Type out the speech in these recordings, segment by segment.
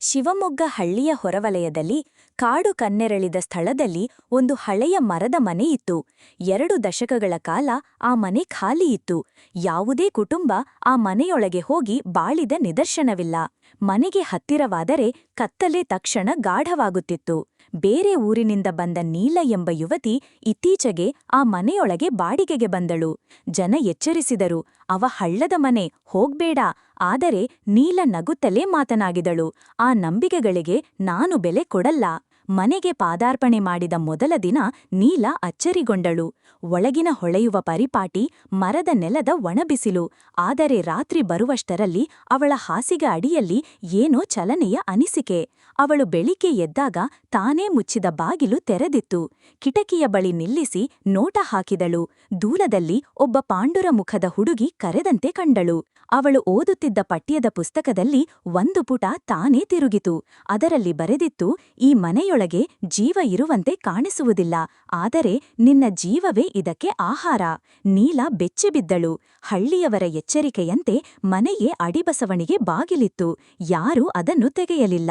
ಶಿವಮೊಗ್ಗ ಹಳ್ಳಿಯ ಹೊರವಲಯದಲ್ಲಿ ಕಾಡು ಕನ್ನೆರಳಿದ ಸ್ಥಳದಲ್ಲಿ ಒಂದು ಹಳೆಯ ಮರದ ಮನೆ ಇತ್ತು. 2 ದಶಕಗಳ ಕಾಲ ಆ ಮನೆ ಖಾಲಿಯಿತ್ತು. ಯಾವುದೇ ಕುಟುಂಬ ಆ ಮನೆಯೊಳಗೆ ಹೋಗಿ ಬಾಳಿದ ನಿದರ್ಶನವಿಲ್ಲ. ಮನೆಗೆ ಹತ್ತಿರವಾದರೆ ಕತ್ತಲೆ ತಕ್ಷಣ ಗಾಢವಾಗುತ್ತಿತ್ತು. ಬೇರೆ ಊರಿನಿಂದ ಬಂದ ನೀಲ ಎಂಬ ಯುವತಿ ಇತ್ತೀಚೆಗೆ ಆ ಮನೆಯೊಳಗೆ ಬಾಡಿಗೆಗೆ ಬಂದಳು. ಜನ ಎಚ್ಚರಿಸಿದರು, ಅವ ಹಳ್ಳದ ಮನೆ, ಹೋಗ್ಬೇಡ. ಆದರೆ ನೀಲ ನಗುತ್ತಲೇ ಮಾತನಾಡಿದಳು, ಆ ನಂಬಿಕೆಗಳಿಗೆ ನಾನು ಬೆಲೆ ಕೊಡಲ್ಲ. ಮನೆಗೆ ಪಾದಾರ್ಪಣೆ ಮಾಡಿದ ಮೊದಲ ದಿನ ನೀಲ ಅಚ್ಚರಿಗೊಂಡಳು. ಒಳಗಿನ ಹೊಳೆಯುವ ಪರಿಪಾಟಿ, ಮರದ ನೆಲದ ಒಣಬಿಸಿಲು. ಆದರೆ ರಾತ್ರಿ ಬರುವಷ್ಟರಲ್ಲಿ ಅವಳ ಹಾಸಿಗೆ ಅಡಿಯಲ್ಲಿ ಏನೋ ಚಲನೆಯ ಅನಿಸಿಕೆ. ಅವಳು ಬೆಳಿಗ್ಗೆ ಎದ್ದಾಗ ತಾನೇ ಮುಚ್ಚಿದ ಬಾಗಿಲು ತೆರೆದಿತ್ತು. ಕಿಟಕಿಯ ಬಳಿ ನಿಲ್ಲಿಸಿ ನೋಟ ಹಾಕಿದಳು. ದೂರದಲ್ಲಿ ಒಬ್ಬ ಪಾಂಡುರ ಮುಖದ ಹುಡುಗಿ ಕರೆದಂತೆ ಕಂಡಳು. ಅವಳು ಓದುತ್ತಿದ್ದ ಪಠ್ಯದ ಪುಸ್ತಕದಲ್ಲಿ ಒಂದು ಪುಟ ತಾನೇ ತಿರುಗಿತು. ಅದರಲ್ಲಿ ಬರೆದಿತ್ತು, ಈ ಮನೆಯೊಳಗೆ ಜೀವ ಇರುವಂತೆ ಕಾಣಿಸುವುದಿಲ್ಲ, ಆದರೆ ನಿನ್ನ ಜೀವವೇ ಇದಕ್ಕೆ ಆಹಾರ. ನೀಲ ಬೆಚ್ಚಿಬಿದ್ದಳು. ಹಳ್ಳಿಯವರ ಎಚ್ಚರಿಕೆಯಂತೆ ಮನೆಯೇ ಅಡಿಬಸವಣಿಗೆ ಬಾಗಿಲಿತ್ತು. ಯಾರೂ ಅದನ್ನು ತೆಗೆಯಲಿಲ್ಲ.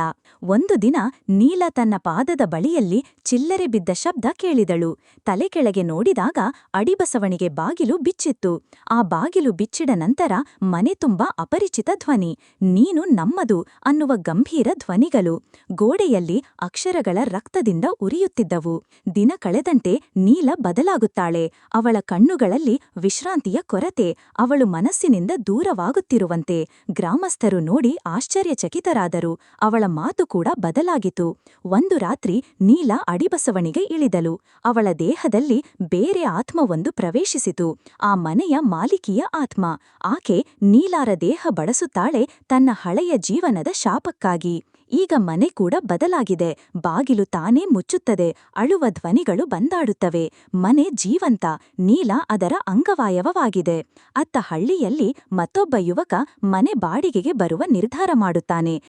ಒಂದು ದಿನ ನೀಲ ತನ್ನ ಪಾದದ ಬಳಿಯಲ್ಲಿ ಚಿಲ್ಲರೆ ಬಿದ್ದ ಶಬ್ದ ಕೇಳಿದಳು. ತಲೆ ಕೆಳಗೆ ನೋಡಿದಾಗ ಅಡಿಬಸವಣಿಗೆ ಬಾಗಿಲು ಬಿಚ್ಚಿತ್ತು. ಆ ಬಾಗಿಲು ಬಿಚ್ಚಿದ ನಂತರ ಮನೆ ತುಂಬಾ ಅಪರಿಚಿತ ಧ್ವನಿ. ನೀನು ನಮ್ಮದು ಅನ್ನುವ ಗಂಭೀರ ಧ್ವನಿಗಳು. ಗೋಡೆಯಲ್ಲಿ ಅಕ್ಷರಗಳ ರಕ್ತದಿಂದ ಉರಿಯುತ್ತಿದ್ದವು. ದಿನ ಕಳೆದಂತೆ ನೀಲ ಬದಲಾಗುತ್ತಾಳೆ. ಅವಳ ಕಣ್ಣುಗಳಲ್ಲಿ ವಿಶ್ರಾಂತಿಯ ಕೊರತೆ. ಅವಳು ಮನಸ್ಸಿನಿಂದ ದೂರವಾಗುತ್ತಿರುವಂತೆ. ಗ್ರಾಮಸ್ಥರು ನೋಡಿ ಆಶ್ಚರ್ಯಚಕಿತರಾದರು. ಅವಳ ಮಾತು ಕೂಡ ಬದಲಾಗಿತು. ಒಂದು ರಾತ್ರಿ ನೀಲ ಅಡಿಬಸವಣಿಗೆ ಇಳಿದಳು. ಅವಳ ದೇಹದಲ್ಲಿ ಬೇರೆ ಆತ್ಮವೊಂದು ಪ್ರವೇಶಿಸಿತು. ಆ ಮನೆಯ ಮಾಲಿಕಿಯ ಆತ್ಮ. ಆಕೆ ನೀಲಾರ ದೇಹ ಬಳಸುತ್ತಾಳೆ ತನ್ನ ಹಳೆಯ ಜೀವನದ ಶಾಪಕ್ಕಾಗಿ. ಈಗ ಮನೆ ಕೂಡ ಬದಲಾಗಿದೆ. ಬಾಗಿಲು ತಾನೇ ಮುಚ್ಚುತ್ತದೆ. ಅಳುವ ಧ್ವನಿಗಳು ಬಂದಾಡುತ್ತವೆ. ಮನೆ ಜೀವಂತ. ನೀಲ ಅದರ ಅಂಗವಾಯವವಾಗಿದೆ. ಅತ್ತ ಹಳ್ಳಿಯಲ್ಲಿ ಮತ್ತೊಬ್ಬ ಯುವಕ ಮನೆ ಬಾಡಿಗೆಗೆ ಬರುವ ನಿರ್ಧಾರ ಮಾಡುತ್ತಾನೆ.